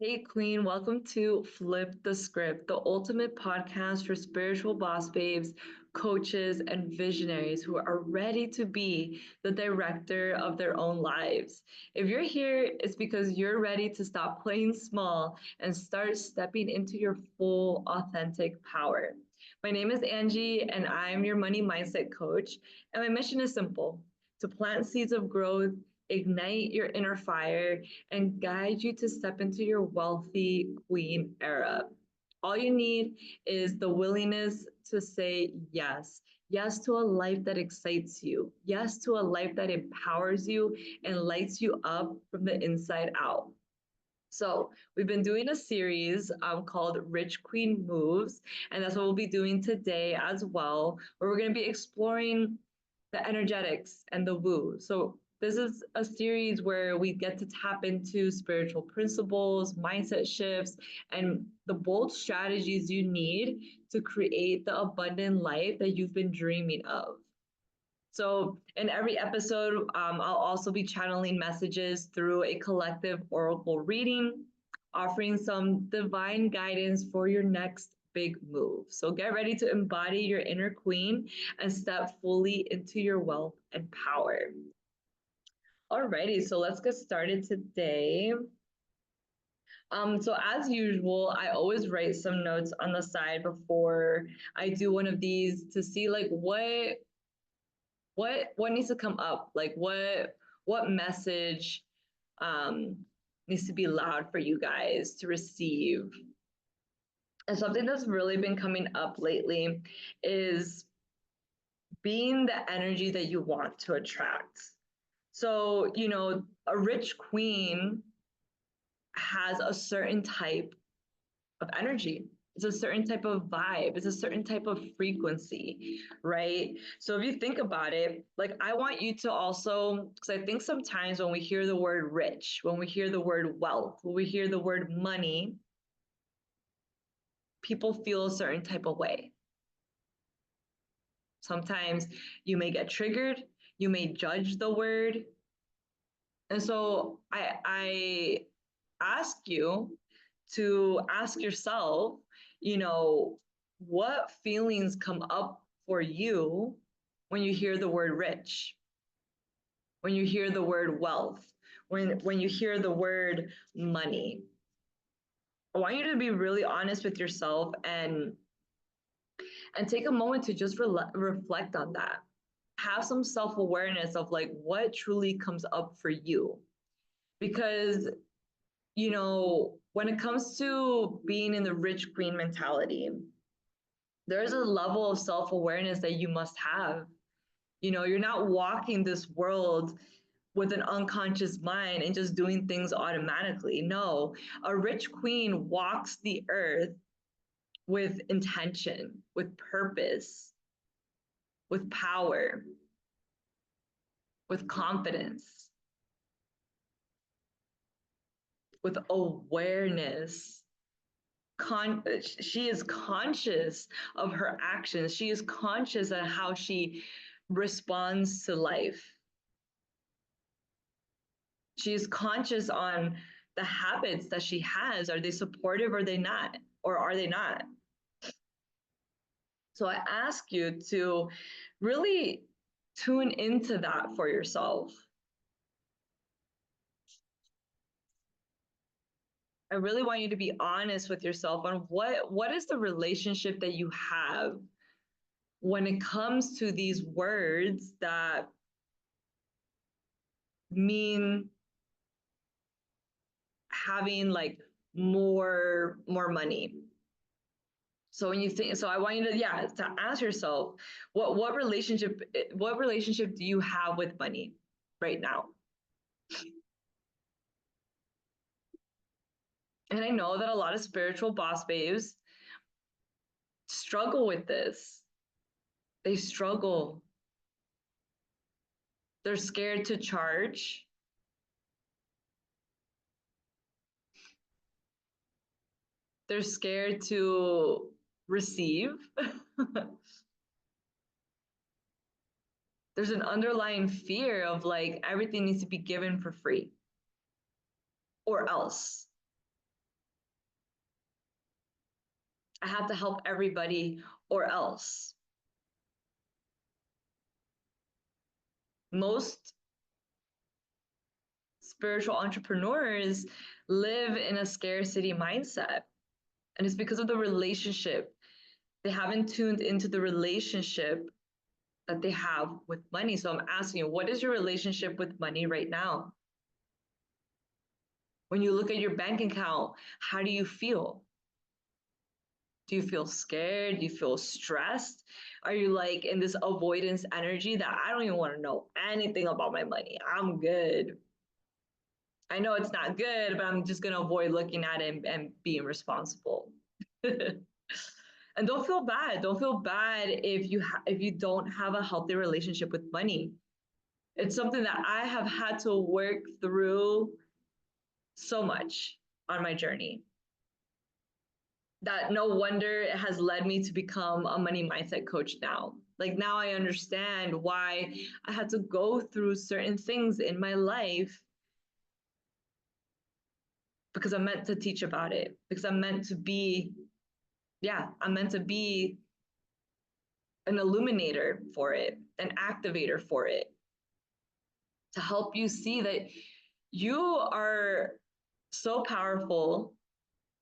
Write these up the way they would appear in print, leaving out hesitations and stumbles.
Hey, Queen, welcome to Flip the Script, the ultimate podcast for spiritual boss babes, coaches, and visionaries who are ready to be the director of their own lives. If you're here, it's because you're ready to stop playing small and start stepping into your full, authentic power. My name is Angie, and I'm your money mindset coach. And my mission is simple: to plant seeds of growth, ignite your inner fire, and guide you to step into your wealthy queen era. All you need is the willingness to say yes. Yes to a life that excites you. Yes to a life that empowers you and lights you up from the inside out. So, we've been doing a series called Rich Queen Moves, and that's what we'll be doing today as well, where we're going to be exploring the energetics and the woo. So, this is a series where we get to tap into spiritual principles, mindset shifts, and the bold strategies you need to create the abundant life that you've been dreaming of. So, in every episode, I'll also be channeling messages through a collective oracle reading, offering some divine guidance for your next big move. So, get ready to embody your inner queen and step fully into your wealth and power. Alrighty, so let's get started today. So as usual, I always write some notes on the side before I do one of these to see like what needs to come up, like what message um needs to be loud for you guys to receive. And something that's really been coming up lately is being the energy that you want to attract. So, a rich queen has a certain type of energy. It's a certain type of vibe. It's a certain type of frequency, right? So if you think about it, like I want you to also, because I think sometimes when we hear the word rich, when we hear the word wealth, when we hear the word money, people feel a certain type of way. Sometimes you may get triggered, you may judge the word. And so I ask you to ask yourself, you know, what feelings come up for you when you hear the word rich, when you hear the word wealth, when you hear the word money. I want you to be really honest with yourself and take a moment to just reflect on that. Have some self-awareness of like what truly comes up for you. Because when it comes to being in the rich queen mentality, there's a level of self-awareness that you must have. You're not walking this world with an unconscious mind and just doing things automatically. No, a rich queen walks the earth with intention, with purpose, with power, with confidence, with awareness. She is conscious of her actions. She is conscious of how she responds to life. She is conscious on the habits that she has. Are they supportive or are they not? Or are they not? So I ask you to really tune into that for yourself. I really want you to be honest with yourself on what is the relationship that you have when it comes to these words that mean having like more money. So when you think, so I want you to, yeah, to ask yourself, what relationship do you have with money right now? And I know that a lot of spiritual boss babes struggle with this. They struggle. They're scared to charge. They're scared to receive. There's an underlying fear of like everything needs to be given for free or else. I have to help everybody or else. Most spiritual entrepreneurs live in a scarcity mindset. And it's because of the relationship. They haven't tuned into the relationship that they have with money. So I'm asking you, what is your relationship with money right now? When you look at your bank account, how do you feel? Do you feel scared? Do you feel stressed? Are you like in this avoidance energy that I don't even want to know anything about my money? I'm good. I know it's not good, but I'm just going to avoid looking at it and being responsible. And don't feel bad. Don't feel bad if you don't have a healthy relationship with money. It's something that I have had to work through so much on my journey. That no wonder it has led me to become a money mindset coach now. Like now I understand why I had to go through certain things in my life because I'm meant to teach about it, because I'm meant to be, yeah, I'm meant to be an illuminator for it, an activator for it, to help you see that you are so powerful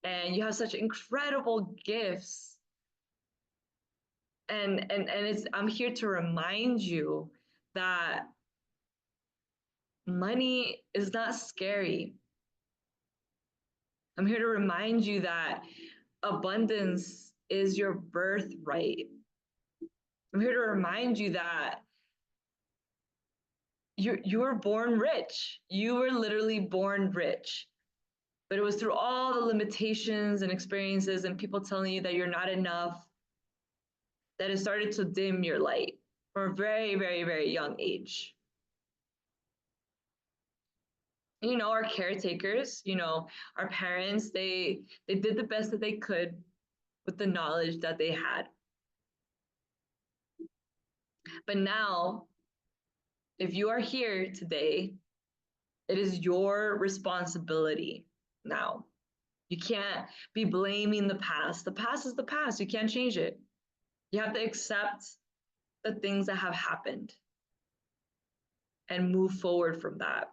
and you have such incredible gifts. And it's I'm here to remind you that money is not scary. I'm here to remind you that abundance is your birthright. I'm here to remind you that you were born rich. You were literally born rich. But it was through all the limitations and experiences and people telling you that you're not enough that it started to dim your light from a very, very, very young age. You know, our caretakers, you know, our parents, they did the best that they could with the knowledge that they had. But now, if you are here today, it is your responsibility now. You can't be blaming the past. The past is the past. You can't change it. You have to accept the things that have happened and move forward from that.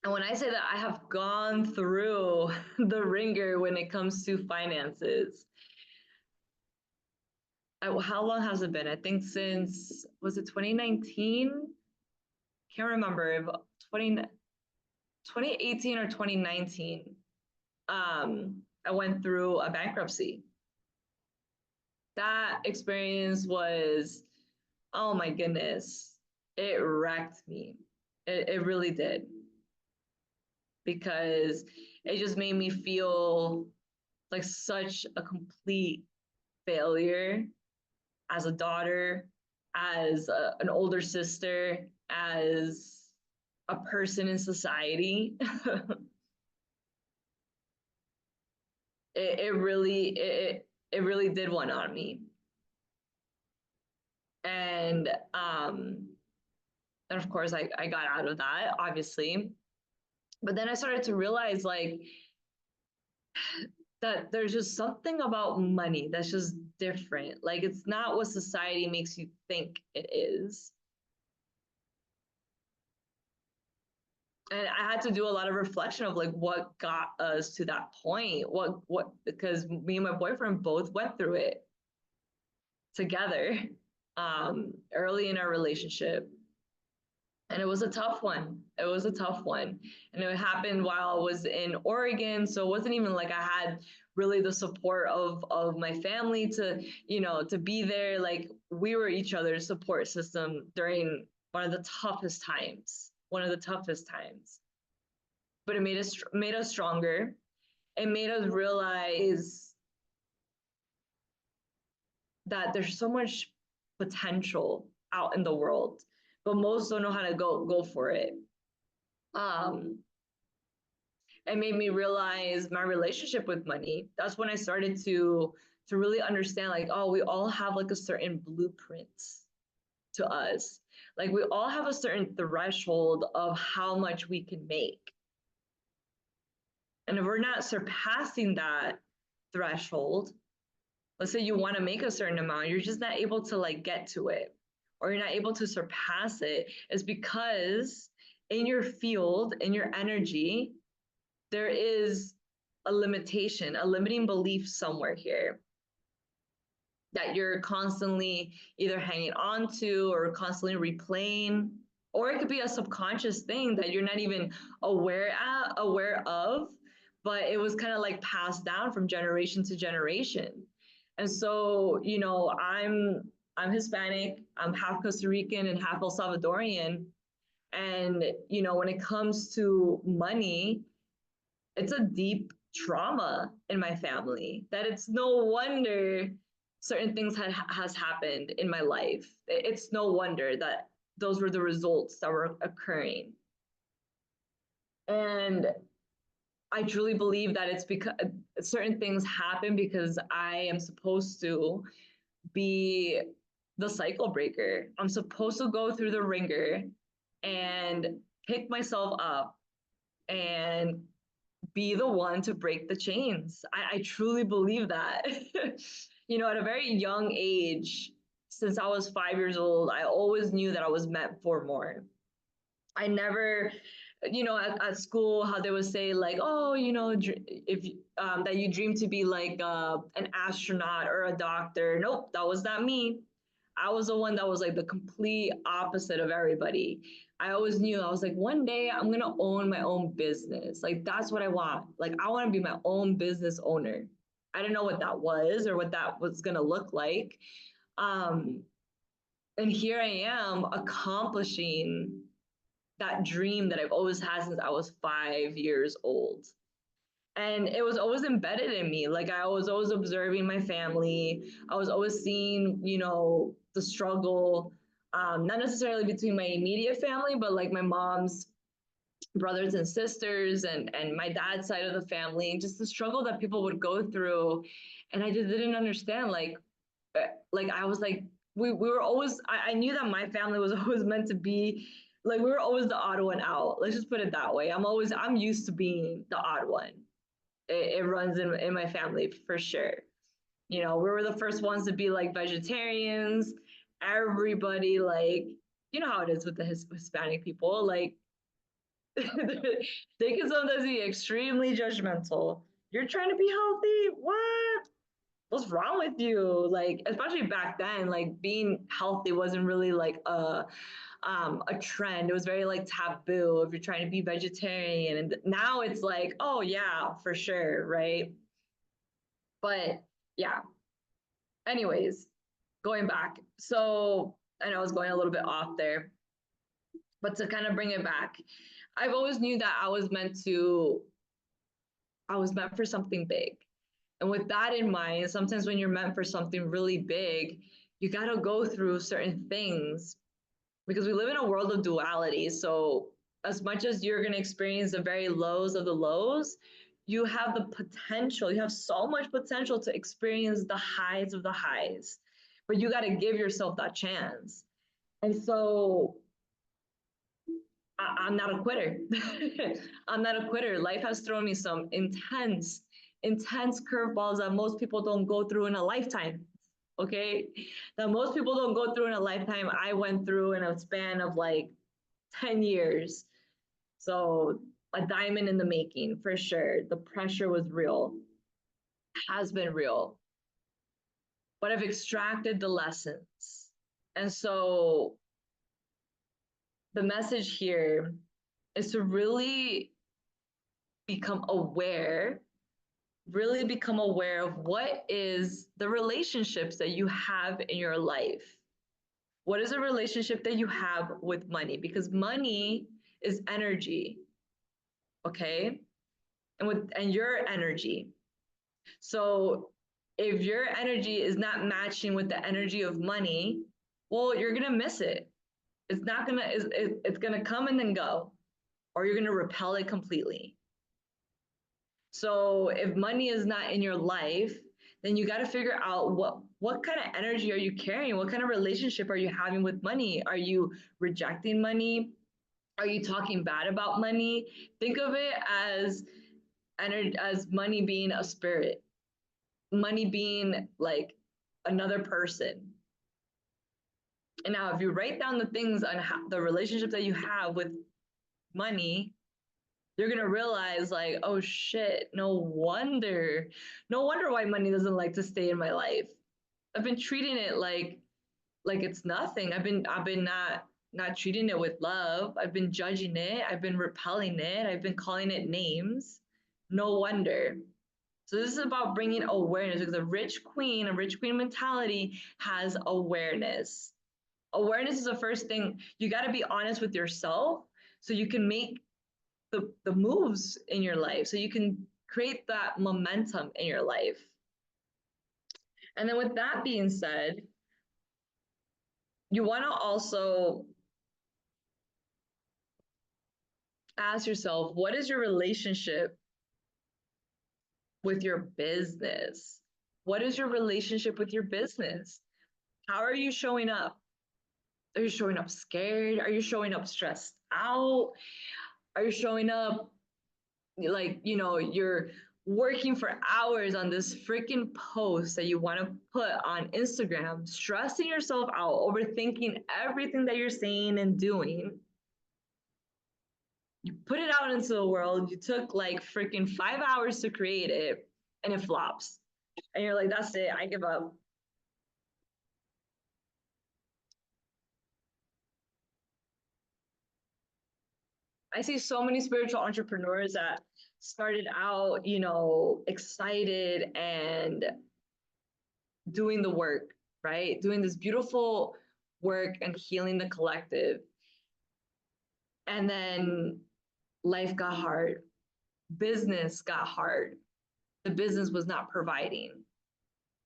And when I say that I have gone through the ringer when it comes to finances, how long has it been? I think since, was it 2019? Can't remember if 2018 or 2019. I went through a bankruptcy. That experience was, oh my goodness, it wrecked me. It really did. Because it just made me feel like such a complete failure as a daughter, as an older sister, as a person in society. It really did one on me. And and of course I got out of that, obviously. But then I started to realize like that there's just something about money that's just different. Like it's not what society makes you think it is. And I had to do a lot of reflection of like what got us to that point. What because me and my boyfriend both went through it together early in our relationship. And it was a tough one. It was a tough one. And it happened while I was in Oregon. So it wasn't even like I had really the support of my family to, you know, to be there. Like we were each other's support system during one of the toughest times, one of the toughest times. But it made us stronger. It made us realize that there's so much potential out in the world, but most don't know how to go for it. Um, it made me realize my relationship with money. That's when I started to really understand like, oh, we all have like a certain blueprint to us. Like we all have a certain threshold of how much we can make. And if we're not surpassing that threshold, let's say you want to make a certain amount, you're just not able to like get to it, or you're not able to surpass it, is because in your field, in your energy, there is a limitation, a limiting belief somewhere here that you're constantly either hanging on to or constantly replaying. Or it could be a subconscious thing that you're not even aware of, but it was kind of like passed down from generation to generation. And so, I'm Hispanic, I'm half Costa Rican and half El Salvadorian. And when it comes to money, it's a deep trauma in my family that it's no wonder certain things has happened in my life. It's no wonder that those were the results that were occurring. And I truly believe that it's because certain things happen because I am supposed to be the cycle breaker. I'm supposed to go through the ringer and pick myself up and be the one to break the chains. I truly believe that. At a very young age, since I was 5 years old, I always knew that I was meant for more. I never, at school, how they would say like, oh, if that you dream to be like an astronaut or a doctor. Nope, that was not me. I was the one that was like the complete opposite of everybody. I always knew, I was like, one day I'm gonna own my own business. Like that's what I want. Like I want to be my own business owner. I didn't know what that was or what that was gonna look like. Um, and here I am accomplishing that dream that I've always had since I was 5 years old. And it was always embedded in me. Like I was always observing my family. I was always seeing, the struggle, not necessarily between my immediate family, but like my mom's brothers and sisters and my dad's side of the family, and just the struggle that people would go through. And I just didn't understand, like I was like, we were always, I knew that my family was always meant to be, like we were always the odd one out. Let's just put it that way. I'm used to being the odd one. It runs in my family for sure. We were the first ones to be like vegetarians. Everybody, like, you know how it is with the Hispanic people, like they can sometimes be extremely judgmental. You're trying to be healthy? What? What's wrong with you? Like, especially back then, like being healthy wasn't really like a trend. It was very like taboo if you're trying to be vegetarian. And now it's like, oh yeah, for sure, right? But yeah. Anyways, going back. So I know I was going a little bit off there, but to kind of bring it back, I've always knew that I was meant for something big. And with that in mind, sometimes when you're meant for something really big, you got to go through certain things because we live in a world of duality. So, as much as you're going to experience the very lows of the lows, you have the potential, you have so much potential to experience the highs of the highs. But you got to give yourself that chance. And so, I'm not a quitter. I'm not a quitter. Life has thrown me some intense curveballs that most people don't go through in a lifetime. Okay. That most people don't go through in a lifetime. I went through in a span of like 10 years. So a diamond in the making for sure. The pressure was real, has been real, but I've extracted the lessons. And so the message here is to really become aware of what is the relationships that you have in your life. What is a relationship that you have with money? Because money is energy, okay? And your energy. So if your energy is not matching with the energy of money, well, you're gonna miss it. It's gonna come and then go, or you're gonna repel it completely. So if money is not in your life, then you got to figure out what kind of energy are you carrying? What kind of relationship are you having with money? Are you rejecting money? Are you talking bad about money? Think of it as as money being a spirit, money being like another person. And now, if you write down the things on the relationship that you have with money, you're gonna realize like, oh shit, no wonder why money doesn't like to stay in my life. I've been treating it like it's nothing. I've been not treating it with love. I've been judging it. I've been repelling it. I've been calling it names. No wonder. So this is about bringing awareness, because a rich queen mentality has awareness. Awareness is the first thing. You got to be honest with yourself so you can make the moves in your life, so you can create that momentum in your life. And then with that being said, you want to also ask yourself, what is your relationship with your business? What is your relationship with your business? How are you showing up? Are you showing up scared? Are you showing up stressed out? Are you showing up like, you're working for hours on this freaking post that you want to put on Instagram, stressing yourself out, overthinking everything that you're saying and doing? You put it out into the world, you took like freaking 5 hours to create it, and it flops. And you're like, that's it, I give up. I see so many spiritual entrepreneurs that started out, excited and doing the work, right? Doing this beautiful work and healing the collective. And then life got hard, business got hard. The business was not providing,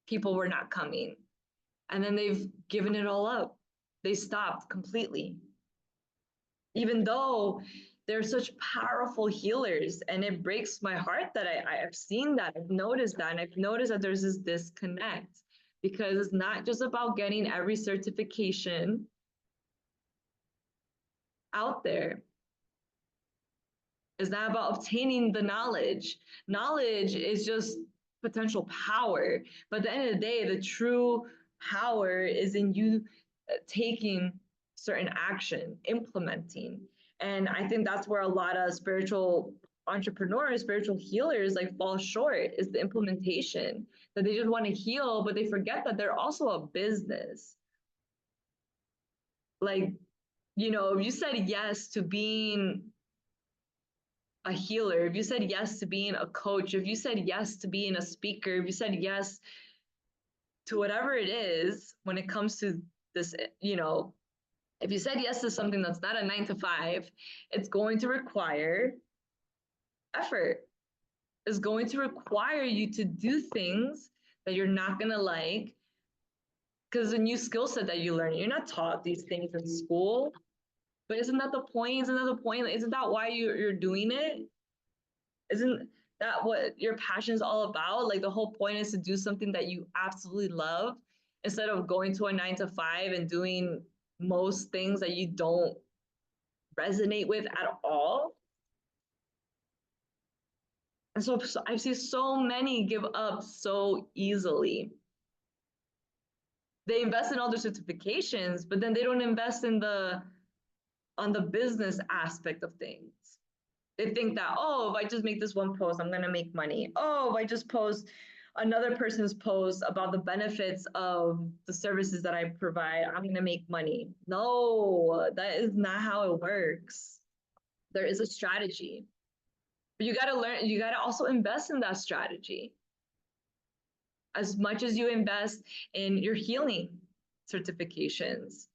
people were not coming. And then they've given it all up. They stopped completely, even though they're such powerful healers. And it breaks my heart that I've seen that, I've noticed that, and I've noticed that there's this disconnect, because it's not just about getting every certification out there. It's not about obtaining the knowledge. Knowledge is just potential power. But at the end of the day, the true power is in you taking certain action, implementing. And I think that's where a lot of spiritual entrepreneurs, spiritual healers like fall short, is the implementation. That they just want to heal, but they forget that they're also a business. Like, if you said yes to being a healer, if you said yes to being a coach, if you said yes to being a speaker, if you said yes to whatever it is when it comes to this, if you said yes to something that's not a 9 to 5, it's going to require effort. It's going to require you to do things that you're not going to like, because it's a new skill set that you learn. You're not taught these things in school, but isn't that the point? Isn't that the point? Isn't that why you're doing it? Isn't that what your passion is all about? Like, the whole point is to do something that you absolutely love, instead of going to a 9 to 5 and doing most things that you don't resonate with at all. And so I see so many give up so easily. They invest in all their certifications, but then they don't invest on the business aspect of things. They think that, oh, if I just make this one post, I'm going to make money. Oh, if I just post another person's post about the benefits of the services that I provide, I'm going to make money. No, that is not how it works. There is a strategy. But you got to learn, you got to also invest in that strategy as much as you invest in your healing certifications.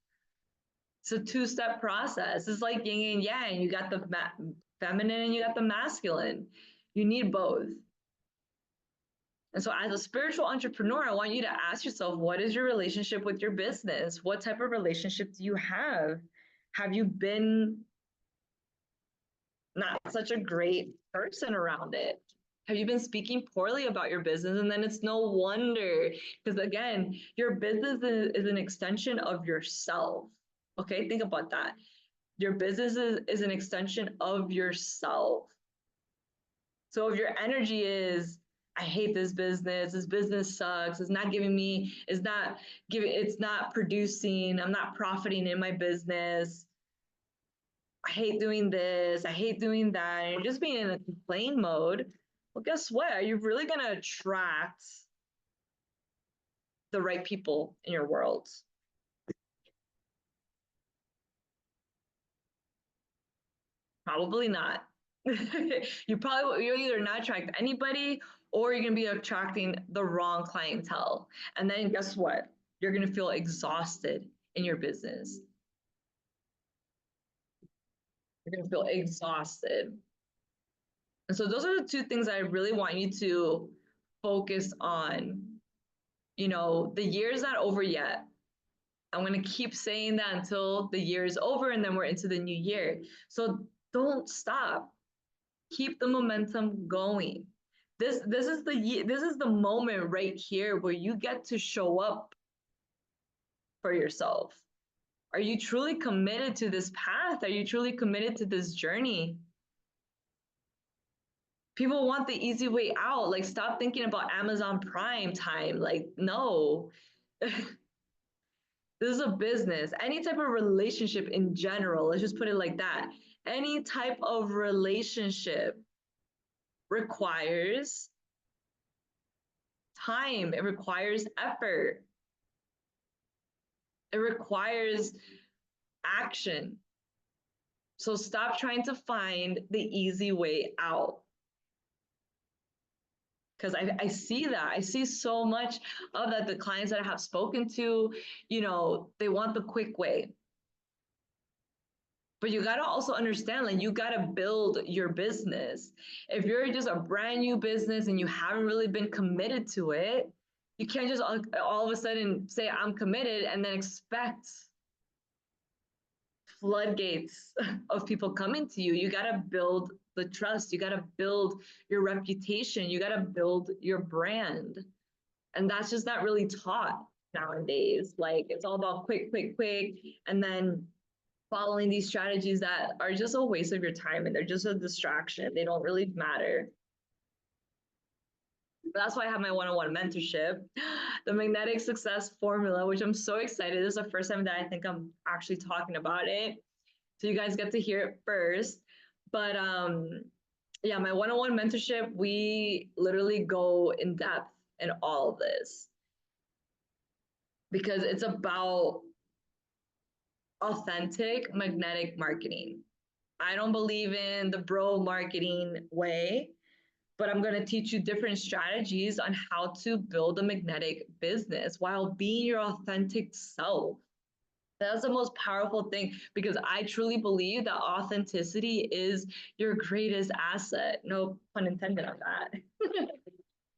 It's a two-step process. It's like yin and yang. You got the feminine and you got the masculine. You need both. And so as a spiritual entrepreneur, I want you to ask yourself, what is your relationship with your business? What type of relationship do you have? Have you been not such a great person around it? Have you been speaking poorly about your business? And then it's no wonder, because again, your business is an extension of yourself. Okay, think about that. Your business is an extension of yourself. So if your energy is, I hate this business sucks, it's not giving me, it's not producing, I'm not profiting in my business, I hate doing this, I hate doing that, and you're just being in a complain mode, well, guess what? Are you really going to attract the right people in your world? Probably not. You'll either not attract anybody or you're going to be attracting the wrong clientele. And then guess what? You're going to feel exhausted in your business. You're going to feel exhausted. And so those are the two things I really want you to focus on. You know, the year's not over yet. I'm going to keep saying that until the year is over and then we're into the new year. So don't stop. Keep the momentum going. This is the moment right here where you get to show up for yourself. Are you truly committed to this path? Are you truly committed to this journey? People want the easy way out. Like, stop thinking about Amazon Prime time. Like, no. This is a business. Any type of relationship in general, let's just put it like that. Any type of relationship requires time, it requires effort, it requires action. So stop trying to find the easy way out. Because I see that. I see so much of that. The clients that I have spoken to, you know, they want the quick way. But you got to also understand, like, you got to build your business. If you're just a brand new business and you haven't really been committed to it, you can't just all of a sudden say, I'm committed, and then expect floodgates of people coming to you. You got to build the trust. You got to build your reputation. You got to build your brand. And that's just not really taught nowadays. Like, it's all about quick, quick, quick. And then following these strategies that are just a waste of your time and they're just a distraction. They don't really matter. But that's why I have my one-on-one mentorship, the Magnetic Success Formula, which I'm so excited. This is the first time that I think I'm actually talking about it. So you guys get to hear it first. But yeah, my one-on-one mentorship, we literally go in depth in all of this because it's about authentic magnetic marketing. I don't believe in the bro marketing way, but I'm going to teach you different strategies on how to build a magnetic business while being your authentic self. That's the most powerful thing because I truly believe that authenticity is your greatest asset. No pun intended on that.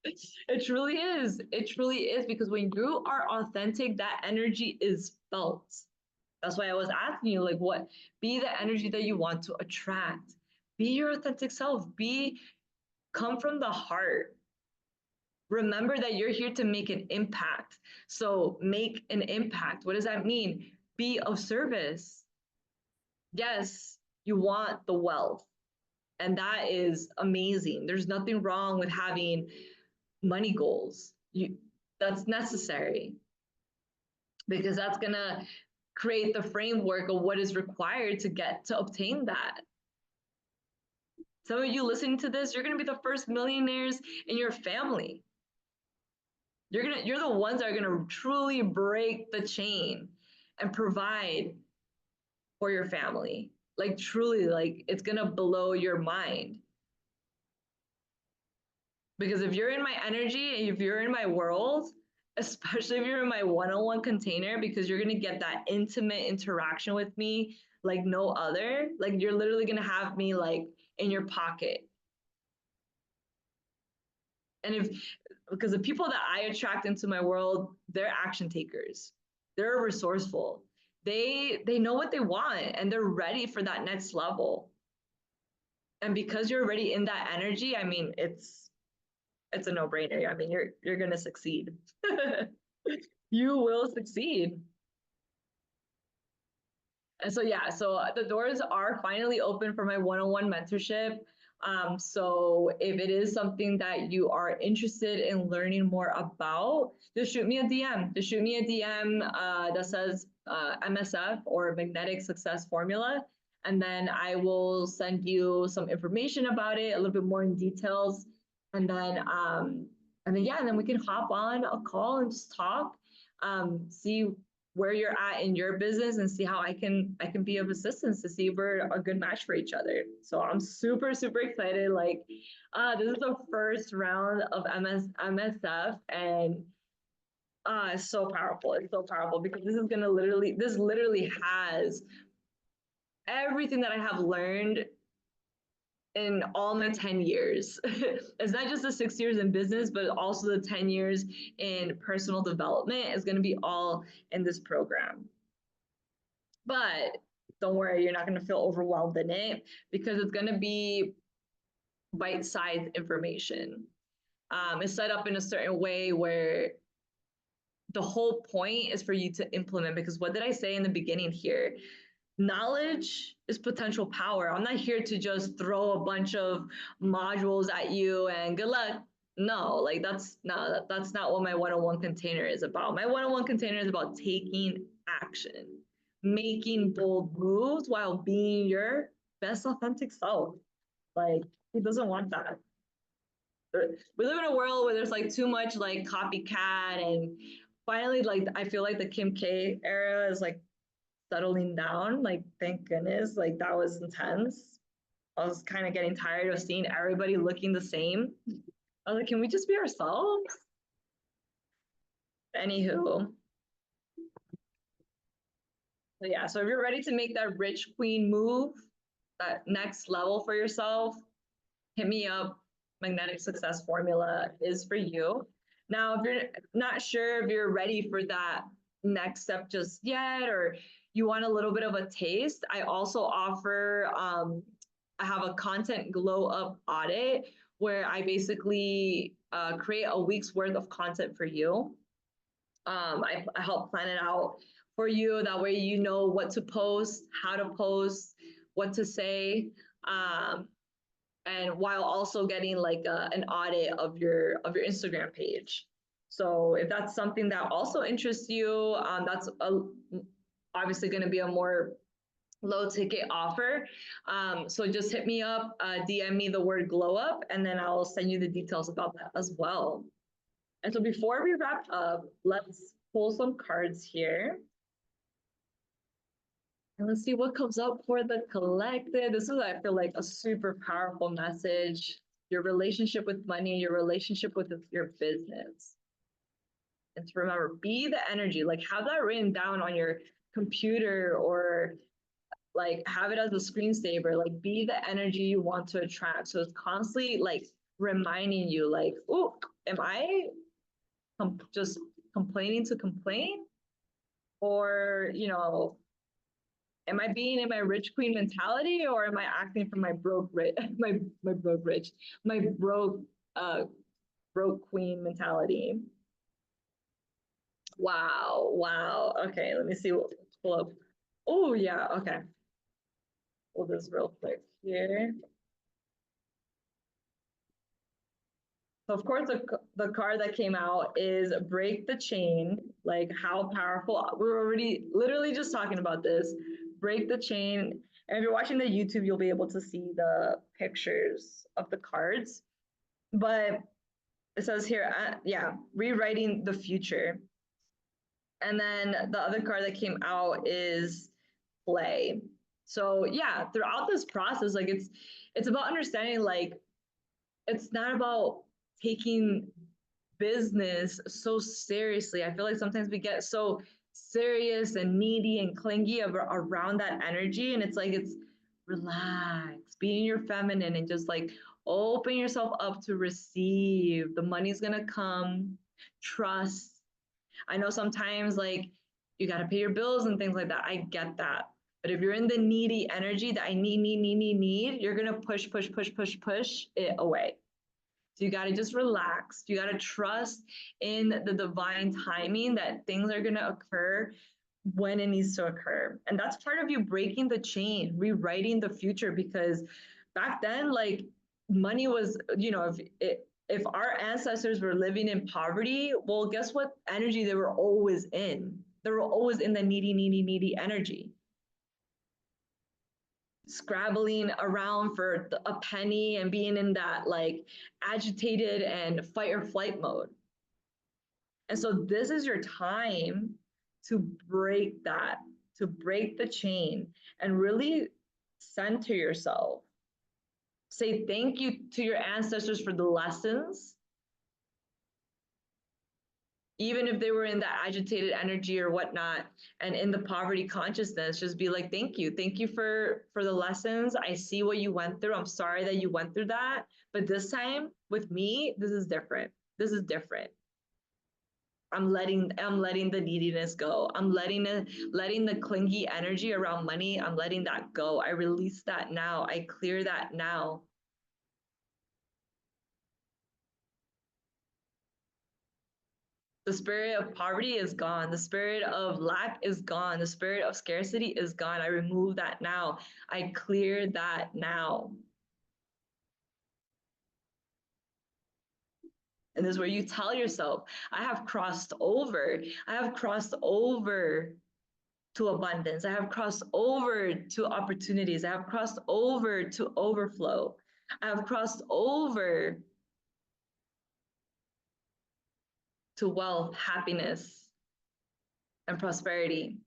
It truly is. It truly is because when you are authentic, that energy is felt. That's why I was asking you, like, what? Be the energy that you want to attract. Be your authentic self. Come from the heart. Remember that you're here to make an impact. So make an impact. What does that mean? Be of service. Yes, you want the wealth, and that is amazing. There's nothing wrong with having money goals. That's necessary because that's gonna create the framework of what is required to obtain that. Some of you listening to this, you're gonna be the first millionaires in your family. You're the ones that are gonna truly break the chain and provide for your family. Like, truly, like, it's gonna blow your mind. Because if you're in my energy and if you're in my world, especially if you're in my one-on-one container, because you're gonna get that intimate interaction with me like no other. Like, you're literally gonna have me like in your pocket. And because the people that I attract into my world, they're action takers. They're resourceful. They know what they want and they're ready for that next level. And because you're already in that energy, I mean, it's a no-brainer. I mean, you're gonna succeed. You will succeed. And so yeah, so the doors are finally open for my one-on-one mentorship. So if it is something that you are interested in learning more about, just shoot me a DM. Just shoot me a DM that says MSF or Magnetic Success Formula. And then I will send you some information about it, a little bit more in details. And then yeah, and then we can hop on a call and just talk, see where you're at in your business and see how I can be of assistance to see if we're a good match for each other. So I'm super super excited. Like, this is the first round of MSF, and it's so powerful. It's so powerful because this literally has everything that I have learned in all my 10 years. It's not just the 6 years in business, but also the 10 years in personal development is going to be all in this program. But don't worry, you're not going to feel overwhelmed in it because it's going to be bite-sized information. It's set up in a certain way where the whole point is for you to implement, because what did I say in the beginning here? Knowledge is potential power. I'm not here to just throw a bunch of modules at you and good luck. No, like that's not what my one-on-one container is about. My one-on-one container is about taking action, making bold moves while being your best authentic self. Like, who doesn't want that? We live in a world where there's like too much like copycat, and finally, like I feel like the Kim K era is like settling down. Like, thank goodness, like that was intense. I was kind of getting tired of seeing everybody looking the same. I was like, can we just be ourselves? Anywho, so yeah, so if you're ready to make that rich queen move, that next level for yourself, hit me up. Magnetic Success Formula is for you. Now, if you're not sure if you're ready for that next step just yet, or you want a little bit of a taste, I also offer, I have a content glow up audit where I basically create a week's worth of content for you. I help plan it out for you. That way, you know what to post, how to post, what to say. And while also getting like an audit of your Instagram page. So if that's something that also interests you, that's obviously going to be a more low ticket offer. So just hit me up, DM me the word glow up, and then I'll send you the details about that as well. And so before we wrap up, let's pull some cards here. And let's see what comes up for the collective. This is, I feel like, a super powerful message. Your relationship with money, your relationship with your business. And to remember, be the energy. Like, have that written down on your computer, or like have it as a screensaver. Like, be the energy you want to attract. So it's constantly like reminding you, like, oh, am I just complaining to complain? Or, am I being in my rich queen mentality, or am I acting from my broke rich, my broke rich, my uh broke queen mentality? Wow, wow. Okay, let me see what pull up. Oh yeah, okay. Pull this real quick here. So of course, the card that came out is break the chain. Like, how powerful. We were already literally just talking about this. Break the chain. And if you're watching the YouTube, you'll be able to see the pictures of the cards. But it says here, yeah, rewriting the future. And then the other card that came out is play. So yeah, throughout this process, like it's about understanding, like, it's not about taking business so seriously. I feel like sometimes we get so serious and needy and clingy around that energy. And it's like, it's relax, being your feminine, and just like open yourself up to receive. The money's going to come. Trust. I know sometimes like you got to pay your bills and things like that. I get that. But if you're in the needy energy that I need, you're going to push it away. So you got to just relax. You got to trust in the divine timing that things are going to occur when it needs to occur. And that's part of you breaking the chain, rewriting the future. Because back then, like, money was, if our ancestors were living in poverty, well, guess what energy they were always in? They were always in the needy, needy, needy energy, scrabbling around for a penny and being in that like agitated and fight or flight mode. And so this is your time to break that, to break the chain and really center yourself. Say thank you to your ancestors for the lessons, even if they were in that agitated energy or whatnot, and in the poverty consciousness, just be like, thank you for the lessons. I see what you went through. I'm sorry that you went through that, but this time with me, this is different. This is different. I'm letting the neediness go. I'm letting the clingy energy around money. I'm letting that go. I release that now. I clear that now. The spirit of poverty is gone. The spirit of lack is gone. The spirit of scarcity is gone. I remove that now. I clear that now. And this is where you tell yourself, I have crossed over. I have crossed over to abundance. I have crossed over to opportunities. I have crossed over to overflow. I have crossed over to wealth, happiness, and prosperity.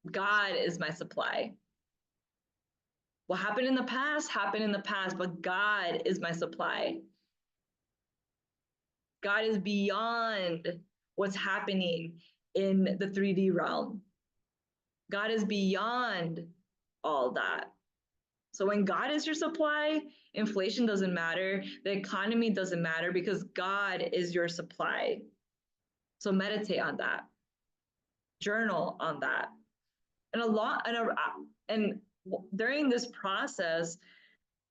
God is my supply. What happened in the past happened in the past, but God is my supply. God is beyond what's happening in the 3D realm. God is beyond all that. So when God is your supply, inflation doesn't matter, the economy doesn't matter because God is your supply. So meditate on that. Journal on that. And during this process,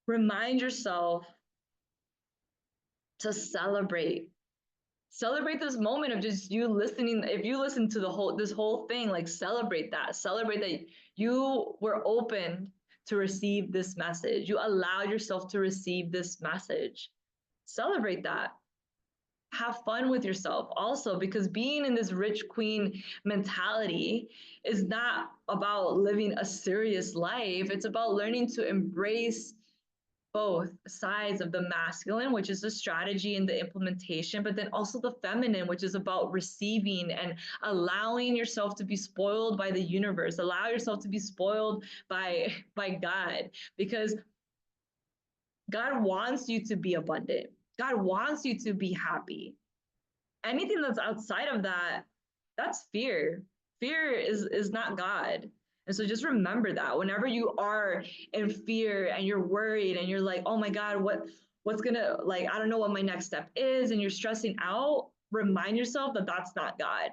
remind yourself to celebrate this moment of just you listening. If you listen to this whole thing, like celebrate that you were open to receive this message, you allowed yourself to receive this message. Celebrate that. Have fun with yourself also, because being in this rich queen mentality is not about living a serious life. It's about learning to embrace both sides of the masculine, which is the strategy and the implementation, but then also the feminine, which is about receiving and allowing yourself to be spoiled by the universe, allow yourself to be spoiled by God, because God wants you to be abundant. God wants you to be happy. Anything that's outside of that, that's fear. Fear is not God. And so just remember that whenever you are in fear and you're worried and you're like, oh my God, what's gonna, like, I don't know what my next step is, and you're stressing out, remind yourself that that's not God.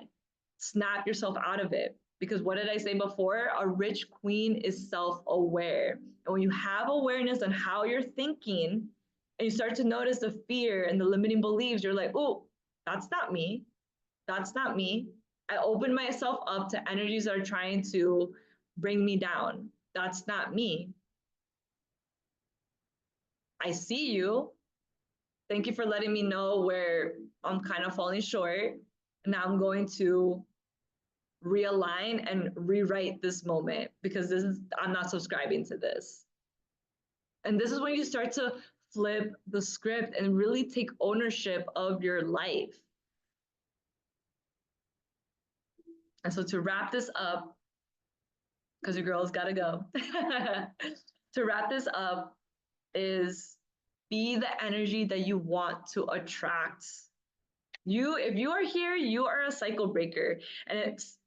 Snap yourself out of it. Because what did I say before? A rich queen is self-aware. And when you have awareness on how you're thinking and you start to notice the fear and the limiting beliefs, you're like, oh, that's not me. That's not me. I open myself up to energies that are trying to bring me down. That's not me. I see you. Thank you for letting me know where I'm kind of falling short. Now I'm going to realign and rewrite this moment because I'm not subscribing to this. And this is when you start to flip the script and really take ownership of your life. And so to wrap this up, because your girl's got to go, to wrap this up is be the energy that you want to attract. If you are here, you are a cycle breaker. And it's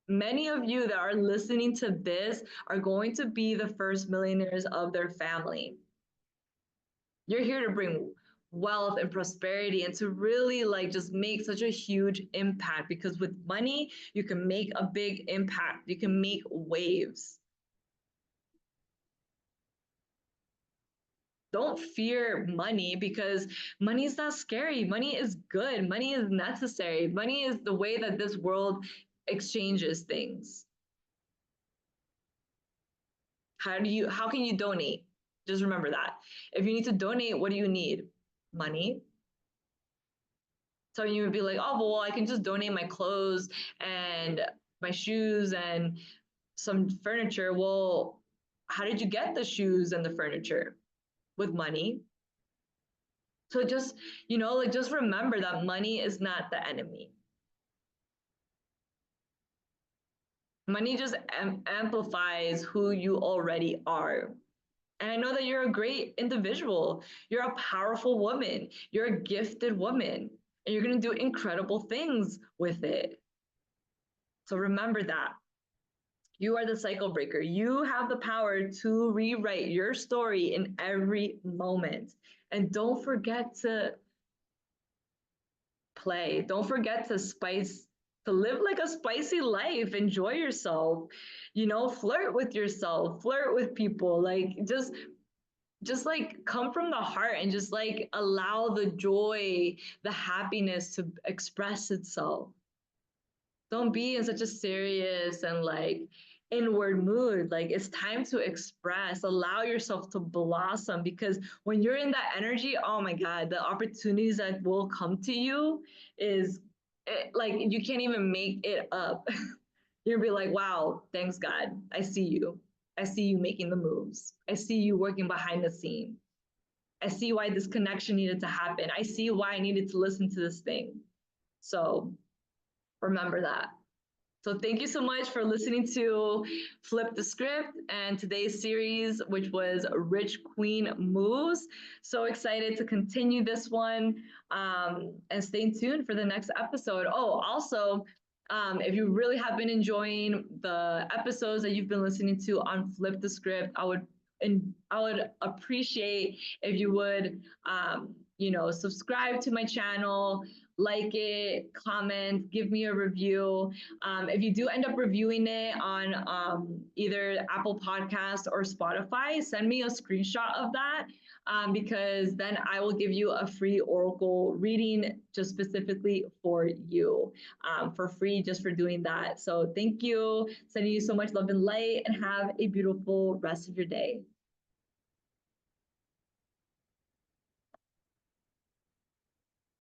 many of you that are listening to this are going to be the first millionaires of their family. You're here to bring wealth and prosperity and to really like just make such a huge impact, because with money, you can make a big impact. You can make waves. Don't fear money, because money is not scary. Money is good. Money is necessary. Money is the way that this world exchanges things. How can you donate? Just remember that. If you need to donate, what do you need? Money. So you would be like, oh, well, I can just donate my clothes and my shoes and some furniture. Well, how did you get the shoes and the furniture? With money. So just, like just remember that money is not the enemy. Money just amplifies who you already are. And I know that you're a great individual. You're a powerful woman. You're a gifted woman. And you're going to do incredible things with it. So remember that. You are the cycle breaker. You have the power to rewrite your story in every moment. And don't forget to play. Don't forget to live like a spicy life. Enjoy yourself. Flirt with yourself, flirt with people. Like just like come from the heart and just like allow the joy, the happiness to express itself. Don't be in such a serious and like inward mood. Like it's time to express, allow yourself to blossom, because when you're in that energy, oh my God, the opportunities that will come to you is like you can't even make it up. You'll be like, wow, thanks God. I see you. I see you making the moves. I see you working behind the scene. I see why this connection needed to happen. I see why I needed to listen to this thing. So remember that. So thank you so much for listening to Flip the Script and today's series, which was Rich Queen Moves. So excited to continue this one, and stay tuned for the next episode. Oh, also, if you really have been enjoying the episodes that you've been listening to on Flip the Script, I would appreciate if you would, subscribe to my channel, like it, comment, give me a review. If you do end up reviewing it on either Apple Podcast or Spotify, send me a screenshot of that, because then I will give you a free Oracle reading just specifically for you, for free, just for doing that. So thank you. Sending you so much love and light, and have a beautiful rest of your day.